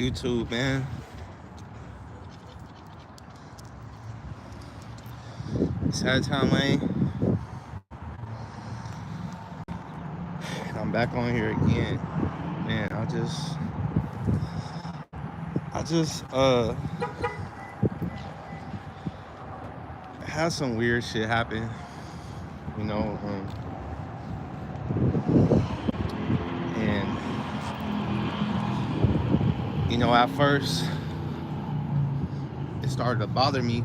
YouTube, man? It's OuttaTownWayne, and I'm back on here again. Man, I just had some weird shit happen, you know, and at first it started to bother me,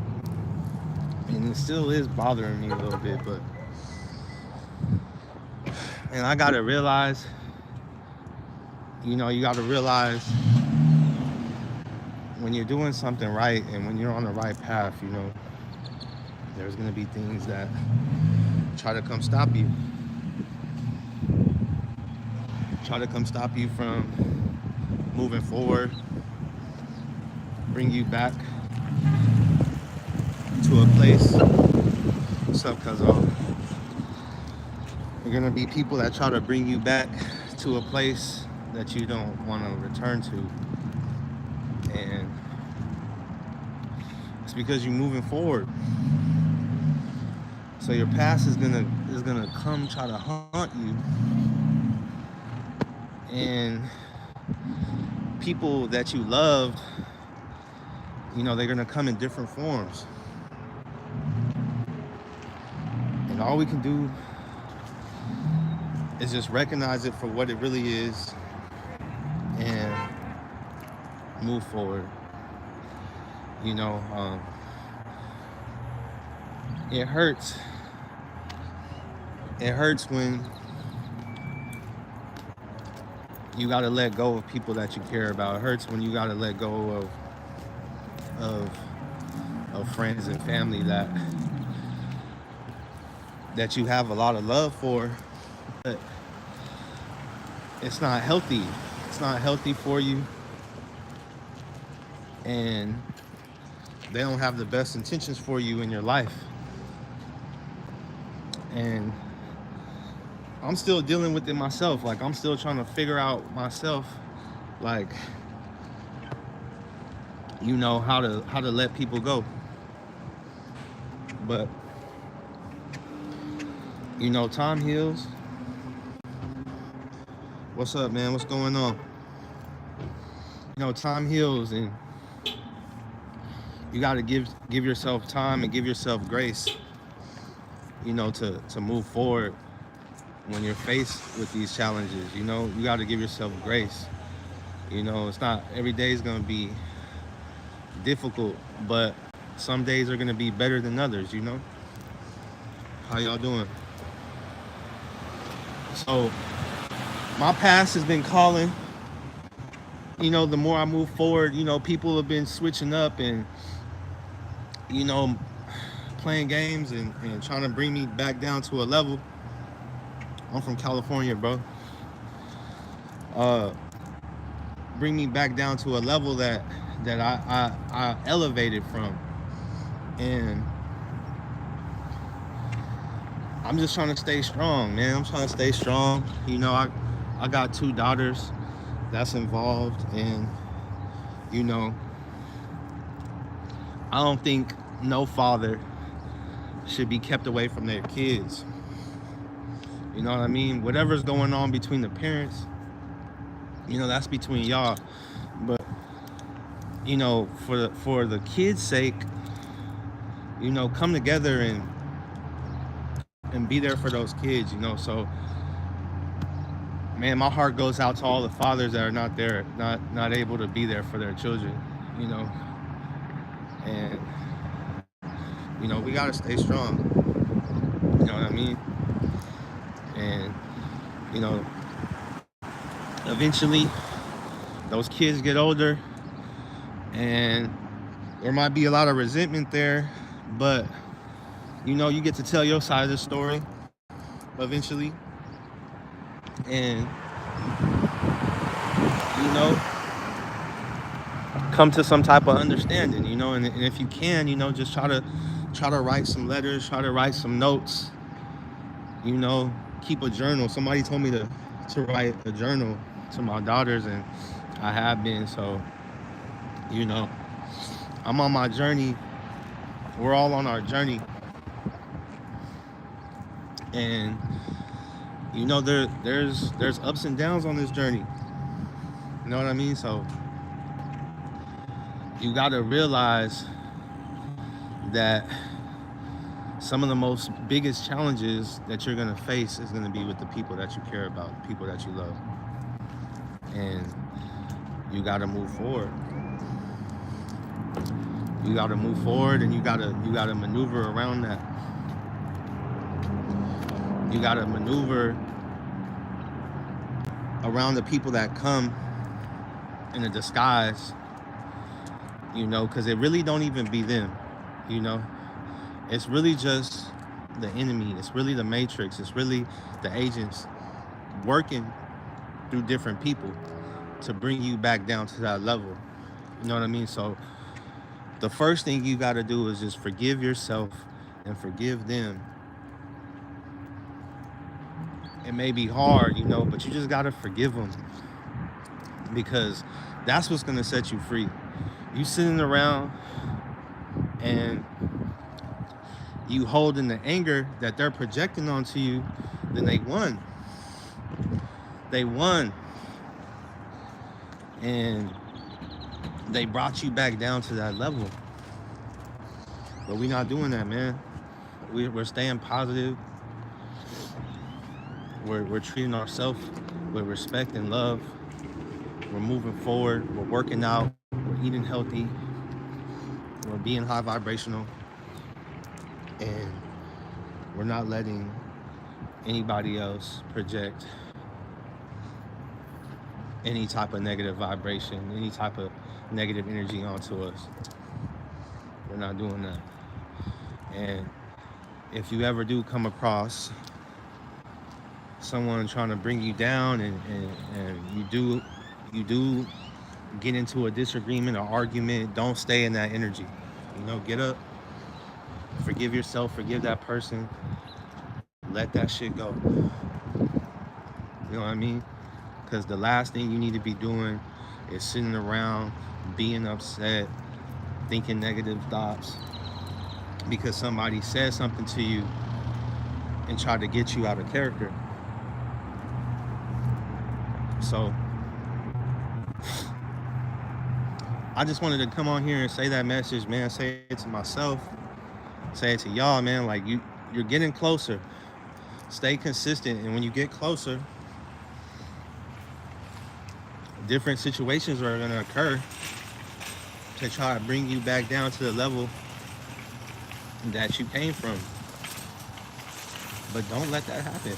and it still is bothering me a little bit, but and I gotta realize, you gotta realize when you're doing something right and when you're on the right path, there's gonna be things that try to come stop you. Try to come stop you from moving forward, bring you back to a place. What's up, cuzzo? You're gonna be people that try to bring you back to a place that you don't want to return to, and it's because you're moving forward. So your past is gonna come try to haunt you, and people that you loved, they're gonna come in different forms, and all we can do is just recognize it for what it really is and move forward. It hurts. It hurts when you gotta let go of people that you care about. It hurts when you gotta let go of friends and family that you have a lot of love for, but it's not healthy. It's not healthy for you, and they don't have the best intentions for you in your life. And I'm still dealing with it myself. Like, I'm still trying to figure out myself, like, how to let people go. But time heals. What's up, man? What's going on? Time heals, and you got to give yourself time and give yourself grace, to move forward when you're faced with these challenges. You got to give yourself grace. It's not every day is going to be difficult, but some days are going to be better than others. How y'all doing? So my past has been calling. The more I move forward, people have been switching up and playing games and trying to bring me back down to a level. I'm from California, bro. Bring me back down to a level that I elevated from, and I'm just trying to stay strong, man. I'm trying to stay strong. I got 2 daughters that's involved, and I don't think no father should be kept away from their kids. You know what I mean? Whatever's going on between the parents, that's between y'all. But for the kids' sake, come together and be there for those kids. So, man, my heart goes out to all the fathers that are not there, not able to be there for their children. And we gotta stay strong. You know what I mean? And eventually those kids get older, and there might be a lot of resentment there, but you get to tell your side of the story eventually, and come to some type of understanding. And if you can, just try to write some letters, try to write some notes, keep a journal. Somebody told me to write a journal to my daughters, and I have been. So You know, I'm on my journey. We're all on our journey. And you know, there's ups and downs on this journey. You know what I mean? So you gotta realize that some of the most biggest challenges that you're gonna face is gonna be with the people that you care about, the people that you love. And you gotta move forward. You gotta move forward, and you gotta maneuver around that. You gotta maneuver around the people that come in a disguise, you know, because it really don't even be them, you know. It's really just the enemy. It's really the matrix. It's really the agents working through different people to bring you back down to that level. You know what I mean? So the first thing you got to do is just forgive yourself and forgive them. It may be hard, you know, but you just got to forgive them, because that's what's going to set you free. You sitting around and you holding the anger that they're projecting onto you, then they won. They won. And they brought you back down to that level. But we're not doing that, man. We're staying positive. We're treating ourselves with respect and love. We're moving forward. We're working out. We're eating healthy. We're being high vibrational. And we're not letting anybody else project any type of negative vibration, any type of negative energy onto us. We're not doing that. And if you ever do come across someone trying to bring you down, and you do get into a disagreement or argument, don't stay in that energy. You know, get up, forgive yourself, forgive that person, let that shit go. You know what I mean? Because the last thing you need to be doing is sitting around being upset, thinking negative thoughts because somebody said something to you and tried to get you out of character. So I just wanted to come on here and say that message, man. Say it to myself, say it to y'all, man. Like, you're getting closer. Stay consistent, and when you get closer, different situations are going to occur to try to bring you back down to the level that you came from. But don't let that happen.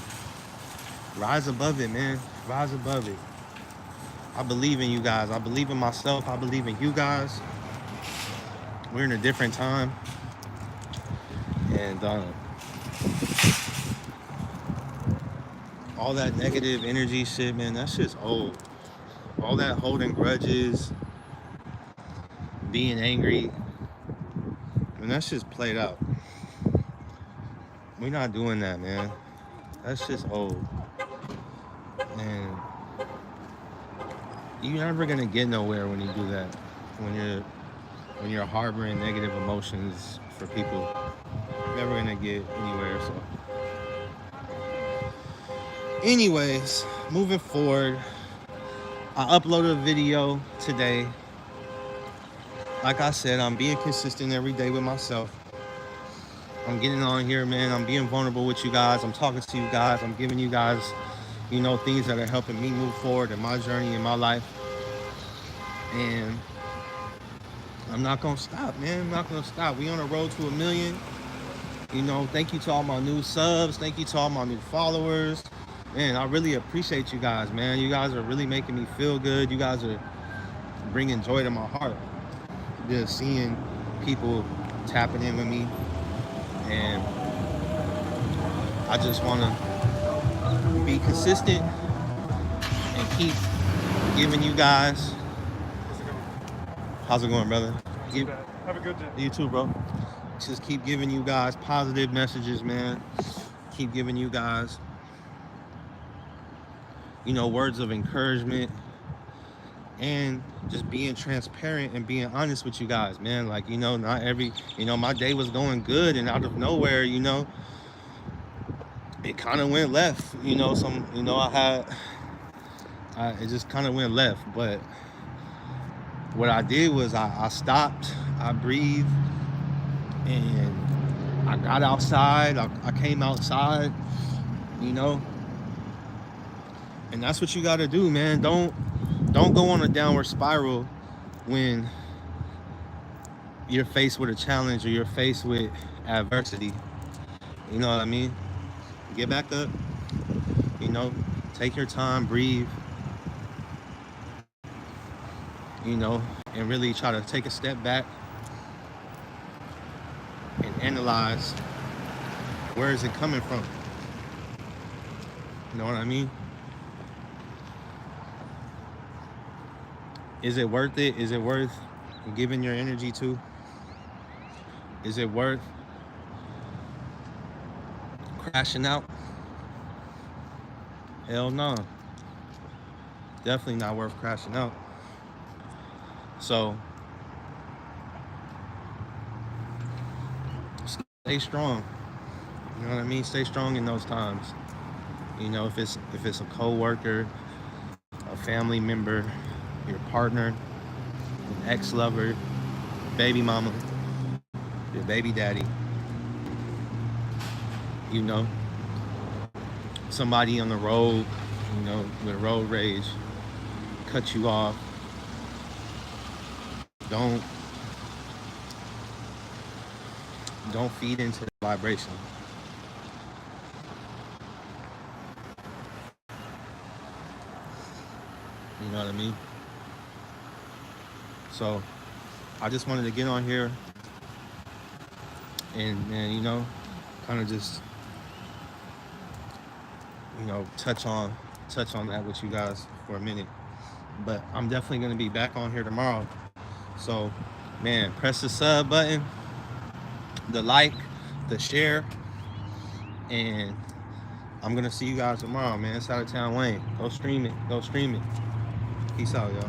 Rise above it, man. Rise above it. I believe in you guys. I believe in myself. I believe in you guys. We're in a different time. And all that negative energy shit, man, that shit's old. All that holding grudges, being angry, and that shit's played out. We're not doing that, man. That's just old. And you're never gonna get nowhere when you do that. When you're harboring negative emotions for people, you're never gonna get anywhere. So anyways, moving forward, I uploaded a video today. Like I said, I'm being consistent every day with myself. I'm getting on here, man. I'm being vulnerable with you guys. I'm talking to you guys. I'm giving you guys, you know, things that are helping me move forward in my journey, in my life. And I'm not gonna stop, man. I'm not gonna stop. We on the road to 1 million. You know, thank you to all my new subs. Thank you to all my new followers. Man, I really appreciate you guys, man. You guys are really making me feel good. You guys are bringing joy to my heart. Just seeing people tapping in with me. And I just want to be consistent and keep giving you guys. How's it going, brother? Have a good day. You too, bro. Just keep giving you guys positive messages, man. Keep giving you guys, you know, words of encouragement. And just being transparent and being honest with you guys, man. Like, not every, my day was going good, and out of nowhere, it kind of went left. It just kind of went left. But what I did was I stopped, I breathed, and I got outside. I came outside, and that's what you got to do, man. Don't go on a downward spiral when you're faced with a challenge or you're faced with adversity. You know what I mean? Get back up, take your time, breathe, and really try to take a step back and analyze, where is it coming from? You know what I mean? Is it worth it? Is it worth giving your energy to? Is it worth crashing out? Hell no. Definitely not worth crashing out. So stay strong. You know what I mean? Stay strong in those times. If it's a co-worker, a family member, your partner, an ex-lover, baby mama, your baby daddy, somebody on the road, with road rage, cut you off. Don't feed into the vibration. You know what I mean? So I just wanted to get on here and kind of just touch on that with you guys for a minute. But I'm definitely going to be back on here tomorrow. So, man, press the sub button, the like, the share, and I'm going to see you guys tomorrow, man. It's OuttaTownWayne. Go stream it. Peace out, y'all.